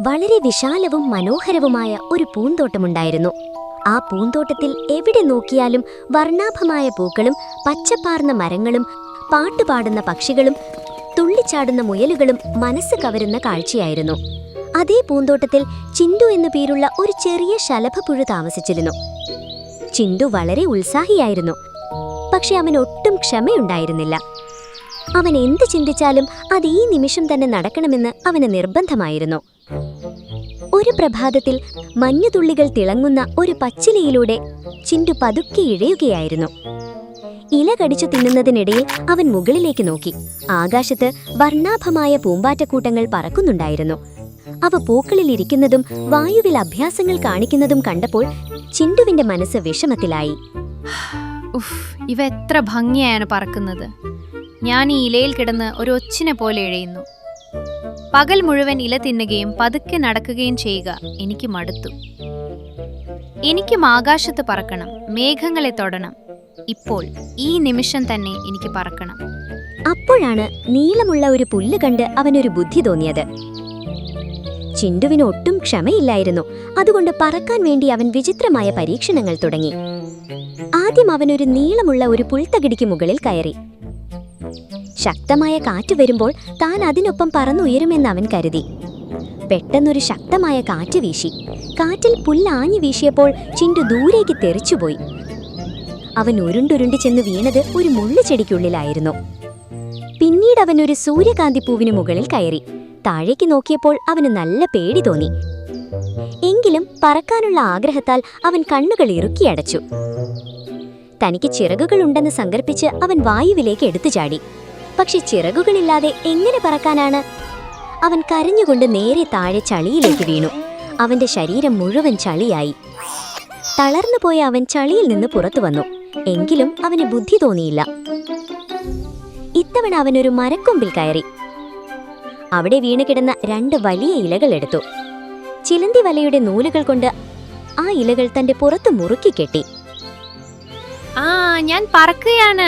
വളരെ വിശാലവും മനോഹരവുമായ ഒരു പൂന്തോട്ടമുണ്ടായിരുന്നു. ആ പൂന്തോട്ടത്തിൽ എവിടെ നോക്കിയാലും വർണ്ണാഭമായ പൂക്കളും പച്ചപ്പാർന്ന മരങ്ങളും പാട്ടുപാടുന്ന പക്ഷികളും തുള്ളിച്ചാടുന്ന മുയലുകളും മനസ്സ് കവരുന്ന കാഴ്ചയായിരുന്നു. അതേ പൂന്തോട്ടത്തിൽ ചിണ്ടു എന്നു പേരുള്ള ഒരു ചെറിയ ശലഭപ്പുഴു താമസിച്ചിരുന്നു. ചിണ്ടു വളരെ ഉത്സാഹിയായിരുന്നു. പക്ഷെ അവൻ ഒട്ടും ക്ഷമയുണ്ടായിരുന്നില്ല. അവൻ എന്ത് ചിന്തിച്ചാലും അത് ഈ നിമിഷം തന്നെ നടക്കണമെന്ന് അവന് നിർബന്ധമായിരുന്നു. ഒരു പ്രഭാതത്തിൽ മഞ്ഞുതുള്ളികൾ തിളങ്ങുന്ന ഒരു പച്ചിലയിലൂടെ ചിണ്ടു പതുക്കെ ഇഴയുകയായിരുന്നു. ഇല കടിച്ചു തിന്നുന്നതിനിടയിൽ അവൻ മുകളിലേക്ക് നോക്കി. ആകാശത്ത് വർണ്ണാഭമായ പൂമ്പാറ്റക്കൂട്ടങ്ങൾ പറക്കുന്നുണ്ടായിരുന്നു. അവ പൂക്കളിൽ ഇരിക്കുന്നതും വായുവിൽ അഭ്യാസങ്ങൾ കാണിക്കുന്നതും കണ്ടപ്പോൾ ചിണ്ടുവിന്റെ മനസ്സ് വിഷമത്തിലായി. ഇവ എത്ര ഭംഗിയാണ് പറക്കുന്നത്. ഞാൻ ഈ ഇലയിൽ കിടന്ന് ഒരു ഒച്ചിനെ പോലെ ഇഴയുന്നു. പകൽ മുഴുവൻ ഇല തിന്നുകയും പതുക്കെ നടക്കുകയും ചെയ്യുക എനിക്ക് മടുത്തു. എനിക്കും ആകാശത്ത് പറക്കണം, മേഘങ്ങളെ തൊടണം. ഇപ്പോൾ ഈ നിമിഷം തന്നെ എനിക്ക് പറക്കണം. അപ്പോഴാണ് നീളമുള്ള ഒരു പുല്ല് കണ്ട് അവനൊരു ബുദ്ധി തോന്നിയത്. ചിണ്ടുവിന് ഒട്ടും ക്ഷമയില്ലായിരുന്നു. അതുകൊണ്ട് പറക്കാൻ വേണ്ടി അവൻ വിചിത്രമായ പരീക്ഷണങ്ങൾ തുടങ്ങി. ആദ്യം അവനൊരു നീളമുള്ള ഒരു പുൽത്തകിടിക്ക് മുകളിൽ കയറി. ശക്തമായ കാറ്റ് വരുമ്പോൾ താൻ അതിനൊപ്പം പറന്നുയരുമെന്ന് അവൻ കരുതി. പെട്ടെന്നൊരു ശക്തമായ കാറ്റ് വീശി. കാറ്റിൽ പുല്ലാഞ്ഞു വീശിയപ്പോൾ ചിണ്ടു ദൂരേക്ക് തെറിച്ചുപോയി. അവൻ ഉരുണ്ടുരുണ്ടി ചെന്ന് വീണത് ഒരു മുള്ളുചെടിക്കുള്ളിലായിരുന്നു. പിന്നീട് അവൻ ഒരു സൂര്യകാന്തിപ്പൂവിന് മുകളിൽ കയറി. താഴേക്ക് നോക്കിയപ്പോൾ അവന് നല്ല പേടി തോന്നി. എങ്കിലും പറക്കാനുള്ള ആഗ്രഹത്താൽ അവൻ കണ്ണുകൾ ഇറുക്കിയടച്ചു. തനിക്ക് ചിറകുകളുണ്ടെന്ന് സങ്കൽപ്പിച്ച് അവൻ വായുവിലേക്ക് എടുത്തു ചാടി. പക്ഷെ ചിറകുകളില്ലാതെ എങ്ങനെ പറക്കാനാണ്? അവൻ കരഞ്ഞുകൊണ്ട് നേരെ താഴെ ചളിയിലേക്ക് വീണു. അവന്റെ ശരീരം മുഴുവൻ ചളിയായി. തളർന്നുപോയ അവൻ ചളിയിൽ നിന്ന് പുറത്തു വന്നു. എങ്കിലും അവന് ബുദ്ധി തോന്നിയില്ല. ഇത്തവണ അവനൊരു മരക്കൊമ്പിൽ കയറി. അവിടെ വീണുകിടന്ന 2 വലിയ ഇലകൾ എടുത്തു. ചിലന്തി വലയുടെ നൂലുകൾ കൊണ്ട് ആ ഇലകൾ തന്റെ പുറത്ത് മുറുക്കി കെട്ടി. ഞാൻ പറക്കുകയാണ്.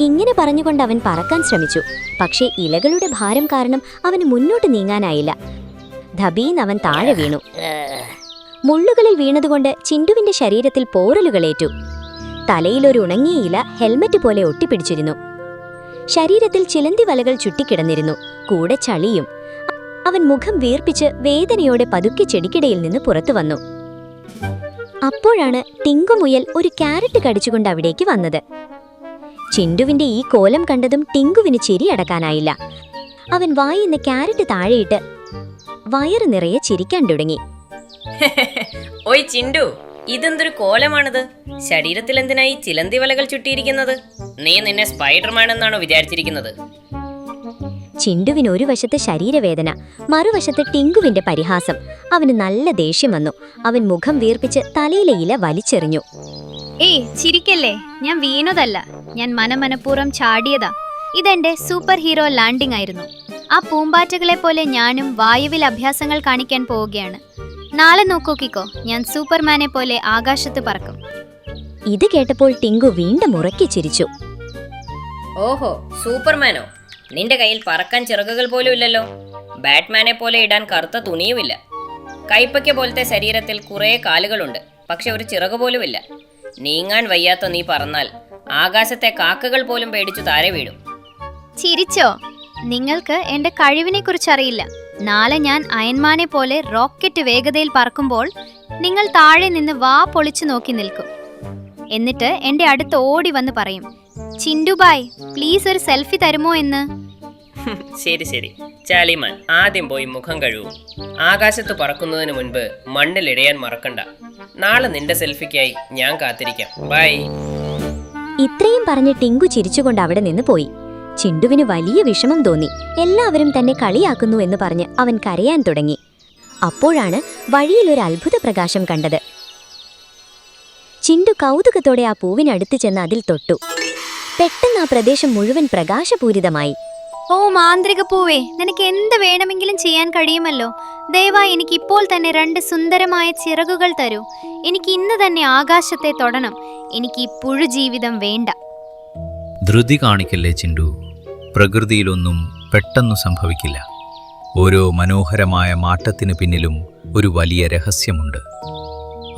ഇങ്ങനെ പറഞ്ഞുകൊണ്ട് അവൻ പറക്കാൻ ശ്രമിച്ചു. പക്ഷേ ഇലകളുടെ ഭാരം കാരണം അവന് മുന്നോട്ട് നീങ്ങാനായില്ല. ധബീന്ന് അവൻ താഴെ വീണു. മുള്ളുകളിൽ വീണതുകൊണ്ട് ചിണ്ടുവിന്റെ ശരീരത്തിൽ പോറലുകളേറ്റു. തലയിലൊരു ഉണങ്ങിയ ഇല ഹെൽമറ്റ് പോലെ ഒട്ടിപ്പിടിച്ചിരുന്നു. ശരീരത്തിൽ ചിലന്തി വലകൾ ചുറ്റിക്കിടന്നിരുന്നു, കൂടെ ചളിയും. അവൻ മുഖം വീർപ്പിച്ച് വേദനയോടെ പതുക്കെ ചെടിക്കിടയിൽ നിന്ന് പുറത്തു വന്നു. അപ്പോഴാണ് ടിങ്കുമുയൽ ഒരു ക്യാരറ്റ് കടിച്ചുകൊണ്ട് അവിടേക്ക് വന്നത്. ചിണ്ടുവിന്റെ ഈ കോലം കണ്ടതും ടിങ്കുവിന് ചിരിയടക്കാനായില്ല. അവൻ വായിന്ന് ക്യാരറ്റ് താഴെയിട്ട് വയറ് നിറയെ ചിരിക്കാൻ തുടങ്ങി. ഓയ് ചിണ്ടു, ഇതെന്തൊരു കോലമാണിത്? ശരീരത്തിൽ എന്തിനായി ചിലന്തി വലകൾ ചുറ്റിയിരിക്കുന്നത്? നീ നിന്നെ സ്പൈഡർമാൻ എന്നാണോ വിചാരിച്ചിരിക്കുന്നത്? ചിണ്ടുവിന് ഒരു വശത്ത് ശരീരവേദന, മറുവശത്ത് ടിങ്കുവിന്റെ പരിഹാസം. അവന് നല്ല ദേഷ്യം വന്നു. അവൻ മുഖം വീർപ്പിച്ച് തലയിലെ ഇല വലിച്ചെറിഞ്ഞു. ചിരിക്കല്ലേ, ഞാൻ വീണതല്ല, ഞാൻ മനഃപൂർവ്വം ചാടിയതാ. ഇതെന്റെ സൂപ്പർ ഹീറോ ലാൻഡിംഗ് ആയിരുന്നു. ആ പൂമ്പാറ്റകളെ പോലെ ഞാനും വായുവിൽ അഭ്യാസങ്ങൾ കാണിക്കാൻ പോവുകയാണ്. നാളെ നോക്കിക്കോ, ഞാൻ സൂപ്പർമാനെ പോലെ ആകാശത്ത് പറക്കും. ഇത് കേട്ടപ്പോൾ ടിങ്കു വീണ്ടും ഉറക്കെ ചിരിച്ചു. ഓഹോ, സൂപ്പർമാനോ? നിന്റെ കയ്യിൽ പറക്കാൻ ചിറകുകൾ പോലും ഇല്ലല്ലോ. ബാറ്റ്മാനെ പോലെ ഇടാൻ കറുത്ത തുണിയുമില്ല. കൈപ്പയ്ക്ക പോലത്തെ ശരീരത്തിൽ കുറേ കാലുകളുണ്ട്, പക്ഷെ ഒരു ചിറക് പോലുമില്ല. നീങ്ങാൻ വയ്യാത്ത നീ പറന്നാൽ ആകാശത്തെ കാക്കകൾ പോലും പേടിച്ചു താഴെ വീഴും. ചിരിച്ചോ? നിങ്ങൾക്ക് എന്റെ കഴിവിനെ കുറിച്ചറിയില്ല. നാളെ ഞാൻ അയൺമാനെ പോലെ റോക്കറ്റ് വേഗതയിൽ പറക്കുമ്പോൾ നിങ്ങൾ താഴെ നിന്ന് വാ പൊളിച്ചു നോക്കി നിൽക്കും. എന്നിട്ട് എന്റെ അടുത്ത് ഓടി വന്ന് പറയും, ചിണ്ടുബായ് പ്ലീസ് ഒരു സെൽഫി തരുമോ എന്ന്. ശരി ശരി, ചാലിമാൻ ആദ്യം പോയി മുഖം കഴുകും. ആകാശത്ത് പറക്കുന്നതിന് മുൻപ് മണ്ണിലിടയാൻ മറക്കണ്ട. നാളെ നിന്റെ സെൽഫിക്കായി ഞാൻ കാത്തിരിക്കാം. ബൈ. ഇത്രയും പറഞ്ഞ് ടിങ്കു ചിരിച്ചുകൊണ്ട് അവിടെ നിന്ന് പോയി. ചിണ്ടുവിന് വലിയ വിഷമം തോന്നി. എല്ലാവരും തന്നെ കളിയാക്കുന്നു എന്ന് പറഞ്ഞ് അവൻ കരയാൻ തുടങ്ങി. അപ്പോഴാണ് വഴിയിൽ ഒരു അത്ഭുത പ്രകാശം കണ്ടത്. ചിണ്ടു കൗതുകത്തോടെ ആ പൂവിനടുത്ത് ചെന്ന് അതിൽ തൊട്ടു. പെട്ടെന്ന് ആ പ്രദേശം മുഴുവൻ പ്രകാശപൂരിതമായി. ഓ മാന്ത്രിക പൂവേ, നിനക്ക് എന്ത് വേണമെങ്കിലും ചെയ്യാൻ കഴിയുമല്ലോ. ദയവായി എനിക്ക് ഇപ്പോൾ തന്നെ 2 സുന്ദരമായ ചിറകുകൾ തരൂ. എനിക്ക് ഇന്ന് തന്നെ ആകാശത്തെ തൊടണം. എനിക്ക് ഈ പുഴുജീവിതം വേണ്ട. ധൃതി കാണിക്കല്ലേ ചിണ്ടു. പ്രകൃതിയിലൊന്നും പെട്ടെന്നു സംഭവിക്കില്ല. ഓരോ മനോഹരമായ മാറ്റത്തിനു പിന്നിലും ഒരു വലിയ രഹസ്യമുണ്ട്.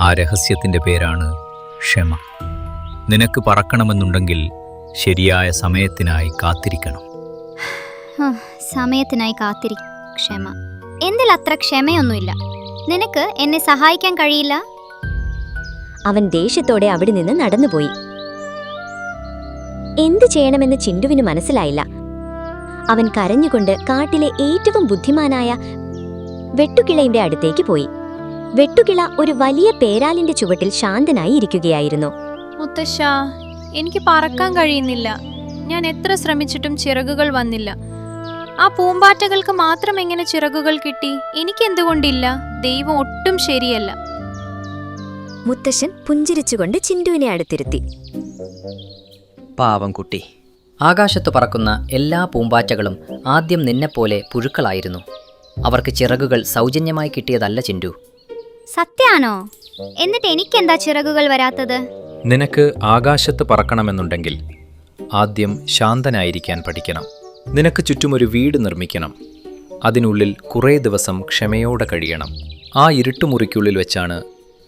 ആ രഹസ്യത്തിൻ്റെ പേരാണ് ക്ഷമ. നിനക്ക് പറക്കണമെന്നുണ്ടെങ്കിൽ ശരിയായ സമയത്തിനായി കാത്തിരിക്കണം. സമയത്തിനായി ക്ഷമ. എന്തിൽ അത്ര ക്ഷമയൊന്നുമില്ല. നിനക്ക് എന്നെ സഹായിക്കാൻ കഴിയില്ല. അവൻ ദേഷ്യത്തോടെ അവിടെ നിന്ന് നടന്നുപോയി. എന്തു ചെയ്യണമെന്ന് ചിണ്ടുവിന് മനസ്സിലായില്ല. അവൻ കരഞ്ഞുകൊണ്ട് കാട്ടിലെ ഏറ്റവും ബുദ്ധിമാനായ വെട്ടുകിളയുടെ അടുത്തേക്ക് പോയി. വെട്ടുകിള ഒരു വലിയ പേരാലിന്റെ ചുവട്ടിൽ ശാന്തനായി ഇരിക്കുകയായിരുന്നു. മുത്തശ്ശ, എനിക്ക് പറക്കാൻ കഴിയുന്നില്ല. ഞാൻ എത്ര ശ്രമിച്ചിട്ടും ചിറകുകൾ വന്നില്ല. ആ പൂമ്പാറ്റകൾക്ക് മാത്രം എങ്ങനെ ചിറകുകൾ കിട്ടി? എനിക്കെന്തുകൊണ്ടില്ല? ദൈവം ഒട്ടും ശരിയല്ല. മുത്തശ്ശൻ പുഞ്ചിരിച്ചുകൊണ്ട് ചിണ്ടുവിനെ അടുത്തിരുത്തി. പാവം കുട്ടി, ആകാശത്തു പറക്കുന്ന എല്ലാ പൂമ്പാറ്റകളും ആദ്യം നിന്നെപ്പോലെ പുഴുക്കളായിരുന്നു. അവർക്ക് ചിറകുകൾ സൗജന്യമായി കിട്ടിയതല്ല ചിണ്ടു. സത്യാണോ? എന്നിട്ട് എനിക്കെന്താ ചിറകുകൾ വരാത്തത്? നിനക്ക് ആകാശത്ത് പറക്കണമെന്നുണ്ടെങ്കിൽ ആദ്യം ശാന്തനായിരിക്കാൻ പഠിക്കണം. നിനക്ക് ചുറ്റുമൊരു വീട് നിർമ്മിക്കണം. അതിനുള്ളിൽ കുറേ ദിവസം ക്ഷമയോടെ കഴിയണം. ആ ഇരുട്ടുമുറിക്കുള്ളിൽ വെച്ചാണ്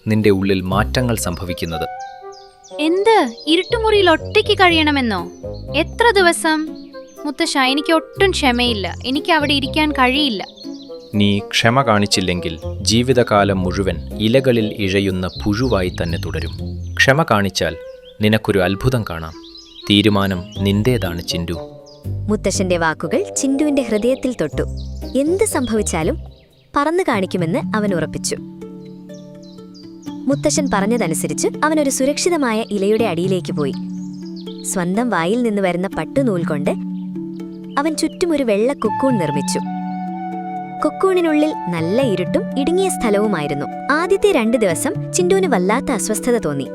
നിന്റെ ഉള്ളിൽ മാറ്റങ്ങൾ സംഭവിക്കുന്നത്. എന്ത്? ഇരുട്ടുമുറിയിൽ ഒറ്റയ്ക്ക് കഴിയണമെന്നോ? എത്ര ദിവസം? മുത്തശ്ശ, എനിക്ക് ഒട്ടും ക്ഷമയില്ല. എനിക്ക് അവിടെ ഇരിക്കാൻ കഴിയില്ല. നീ ക്ഷമ കാണിച്ചില്ലെങ്കിൽ ജീവിതകാലം മുഴുവൻ ഇലകളിൽ ഇഴയുന്ന പുഴുവായി തന്നെ തുടരും. ക്ഷമ കാണിച്ചാൽ നിനക്കൊരു അത്ഭുതം കാണാം. തീരുമാനം നിന്റേതാണ് ചിണ്ടു. മുത്തശ്ശന്റെ വാക്കുകൾ ചിണ്ടുവിന്റെ ഹൃദയത്തിൽ തൊട്ടു. എന്ത് സംഭവിച്ചാലും പറന്നു കാണിക്കുമെന്ന് അവൻ ഉറപ്പിച്ചു. മുത്തശ്ശൻ പറഞ്ഞതനുസരിച്ച് അവനൊരു സുരക്ഷിതമായ ഇലയുടെ അടിയിലേക്ക് പോയി. സ്വന്തം വായിൽ നിന്ന് വരുന്ന പട്ടുനൂൽ കൊണ്ട് അവൻ ചുറ്റും ഒരു വെള്ള കൊക്കൂൺ നിർമ്മിച്ചു. കൊക്കൂണിനുള്ളിൽ നല്ല ഇരുട്ടും ഇടുങ്ങിയ സ്ഥലവുമായിരുന്നു. ആദ്യത്തെ 2 ദിവസം ചിണ്ടുവിന് വല്ലാത്ത അസ്വസ്ഥത തോന്നി.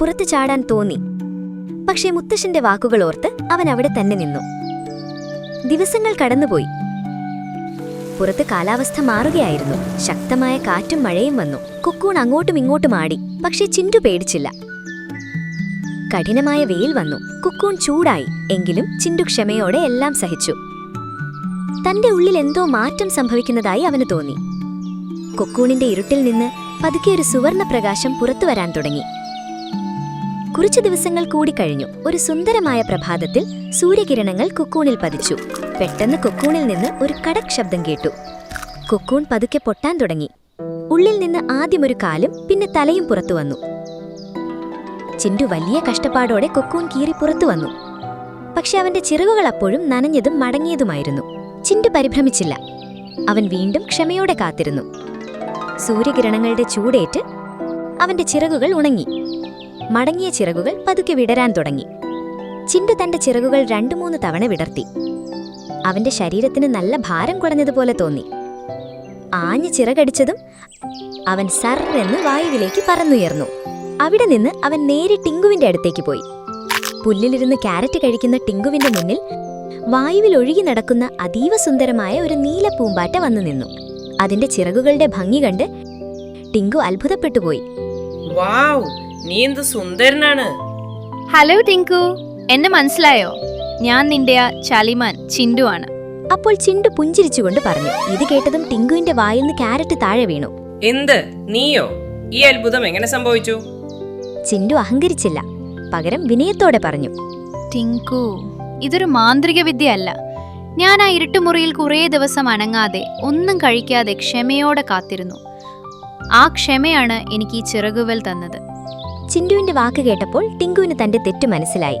പുറത്തു ചാടാൻ തോന്നി. പക്ഷേ മുത്തശ്ശന്റെ വാക്കുകൾ ഓർത്ത് അവൻ അവിടെ തന്നെ നിന്നു. ദിവസങ്ങൾ കടന്നുപോയി. പുറത്ത് കാലാവസ്ഥ മാറുകയായിരുന്നു. ശക്തമായ കാറ്റും മഴയും വന്നു. കൊക്കൂൺ അങ്ങോട്ടും ഇങ്ങോട്ടും ആടി. പക്ഷേ ചിണ്ടു പേടിച്ചില്ല. കഠിനമായ വെയിൽ വന്നു. കൊക്കൂൺ ചൂടായി. എങ്കിലും ചിണ്ടു ക്ഷമയോടെ എല്ലാം സഹിച്ചു. തന്റെ ഉള്ളിൽ എന്തോ മാറ്റം സംഭവിക്കുന്നതായി അവന് തോന്നി. കൊക്കൂണിന്റെ ഇരുട്ടിൽ നിന്ന് പതുക്കെ ഒരു സുവർണ പ്രകാശം പുറത്തുവരാൻ തുടങ്ങി. കുറച്ചു ദിവസങ്ങൾ കൂടി കഴിഞ്ഞു. ഒരു സുന്ദരമായ പ്രഭാതത്തിൽ സൂര്യകിരണങ്ങൾ കൊക്കൂണിൽ പതിച്ചു. പെട്ടെന്ന് കൊക്കൂണിൽ നിന്ന് ഒരു കടക് ശബ്ദം കേട്ടു. കൊക്കൂൺ പതുക്കെ പൊട്ടാൻ തുടങ്ങി. ഉള്ളിൽ നിന്ന് ആദ്യം ഒരു കാലും പിന്നെ തലയും പുറത്തു വന്നു. ചിണ്ടു വലിയ കഷ്ടപ്പാടോടെ കൊക്കൂൺ കീറി പുറത്തു വന്നു. പക്ഷെ അവന്റെ ചിറകുകൾ അപ്പോഴും നനഞ്ഞതും മടങ്ങിയതുമായിരുന്നു. ചിണ്ടു പരിഭ്രമിച്ചില്ല. അവൻ വീണ്ടും ക്ഷമയോടെ കാത്തിരുന്നു. സൂര്യകിരണങ്ങളുടെ ചൂടേറ്റ് അവന്റെ ചിറകുകൾ ഉണങ്ങി. മടങ്ങിയ ചിറകുകൾ പതുക്കെ വിടരാൻ തുടങ്ങി. ചിണ്ടു തന്റെ ചിറകുകൾ 2-3 തവണ വിടർത്തി. അവന്റെ ശരീരത്തിന് നല്ല ഭാരം കുറഞ്ഞതുപോലെ തോന്നി. ആഞ്ഞു ചിറകടിച്ചതും അവൻ സർ എന്ന് വായുവിലേക്ക് പറന്നുയർന്നു. അവിടെ നിന്ന് അവൻ നേരെ ടിങ്കുവിന്റെ അടുത്തേക്ക് പോയി. പുല്ലിലിരുന്ന് ക്യാരറ്റ് കഴിക്കുന്ന ടിങ്കുവിന്റെ മുന്നിൽ വായുവിൽ ഒഴുകി നടക്കുന്ന അതീവ സുന്ദരമായ ഒരു നീല പൂമ്പാറ്റ വന്നു നിന്നു. അതിന്റെ ചിറകുകളുടെ ഭംഗി കണ്ട് ടിങ്കു അത്ഭുതപ്പെട്ടുപോയി. വാവ്, നീ എന്ത് സുന്ദരനാണ്. ഹലോ ടിങ്കു, എന്നെ മനസ്സിലായോ? ഞാൻ നിന്റെ ആ ചളിമാൻ ചിണ്ടു ആണ്. അപ്പോൾ ചിണ്ടു പുഞ്ചിരിച്ചുകൊണ്ട് പറഞ്ഞു. ഇത് കേട്ടതും ടിങ്കുവിന്റെ വായിൽ നിന്ന് ക്യാരറ്റ് താഴെ വീണു. എന്ത്, നീയോ? ഈ അത്ഭുതം എങ്ങനെ സംഭവിച്ചു? ചിണ്ടു അഹങ്കരിച്ചില്ല. പകരം വിനയത്തോടെ പറഞ്ഞു. ടിങ്കു, ഇതൊരു മാന്ത്രിക വിദ്യ അല്ല. ഞാൻ ആ ഇരുട്ടുമുറിയിൽ കുറേ ദിവസം അനങ്ങാതെ ഒന്നും കഴിക്കാതെ ക്ഷമയോടെ കാത്തിരുന്നു. ആ ക്ഷമയാണ് എനിക്ക് ഈ ചിറകുകൾ തന്നത്. ചിണ്ടുവിന്റെ വാക്ക് കേട്ടപ്പോൾ ടിങ്കുവിന് തന്റെ തെറ്റു മനസ്സിലായി.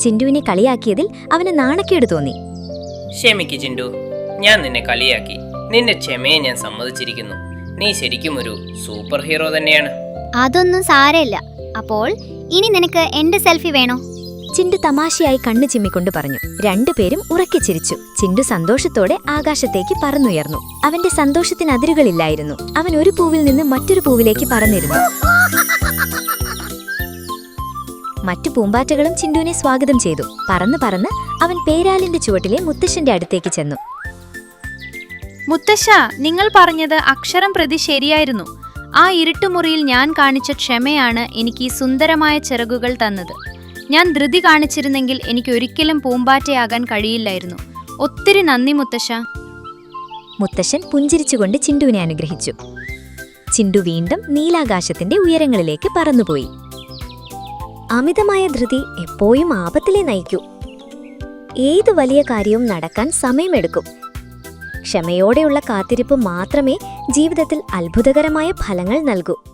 ചിണ്ടുവിനെ കളിയാക്കിയതിൽ അവന് നാണക്കേട് തോന്നി. ക്ഷമിക്ക് ചിണ്ടു, ഞാൻ നിന്നെ കളിയാക്കി. നിന്റെ ക്ഷമയെ ഞാൻ സമ്മതിച്ചിരിക്കുന്നു. നീ ശരിക്കും ഒരു സൂപ്പർ ഹീറോ തന്നെയാണ്. അതൊന്നും സാരമില്ല. അപ്പോൾ ഇനി നിനക്ക് എന്റെ സെൽഫി വേണോ? ചിണ്ടു തമാശയായി കണ്ണു ചിമ്മിക്കൊണ്ട് പറഞ്ഞു. 2 പേരും ഉറക്കെ ചിരിച്ചു. ചിണ്ടു സന്തോഷത്തോടെ ആകാശത്തേക്ക് പറന്നുയർന്നു. അവന്റെ സന്തോഷത്തിന് അതിരുകളില്ലായിരുന്നു. അവൻ ഒരു പൂവിൽ നിന്ന് മറ്റൊരു പൂവിലേക്ക് പറന്നിരുന്നു. മറ്റു പൂമ്പാറ്റകളും ചിണ്ടുവിനെ സ്വാഗതം ചെയ്തു. പറന്ന് പറന്ന് അവൻ പേരാലിന്റെ ചുവട്ടിലെ മുത്തശ്ശന്റെ അടുത്തേക്ക് ചെന്നു. മുത്തശ്ശ, നിങ്ങൾ പറഞ്ഞത് അക്ഷരം പ്രതി ശരിയായിരുന്നു. ആ ഇരുട്ടുമുറിയിൽ ഞാൻ കാണിച്ച ക്ഷമയാണ് എനിക്ക് ഈ സുന്ദരമായ ചിറകുകൾ തന്നത്. ഞാൻ ധൃതി കാണിച്ചിരുന്നെങ്കിൽ എനിക്ക് ഒരിക്കലും പൂമ്പാറ്റയാകാൻ കഴിയില്ലായിരുന്നു. ഒത്തിരി നന്ദി മുത്തശ്ശ. മുത്തശ്ശൻ പുഞ്ചിരിച്ചുകൊണ്ട് ചിണ്ടുവിനെ അനുഗ്രഹിച്ചു. ചിണ്ടു വീണ്ടും നീലാകാശത്തിന്റെ ഉയരങ്ങളിലേക്ക് പറന്നുപോയി. അമിതമായ ധൃതി എപ്പോഴും ആപത്തിലേ നയിക്കൂ. ഏതു വലിയ കാര്യവും നടക്കാൻ സമയമെടുക്കും. ക്ഷമയോടെയുള്ള കാത്തിരിപ്പ് മാത്രമേ ജീവിതത്തിൽ അത്ഭുതകരമായ ഫലങ്ങൾ നൽകൂ.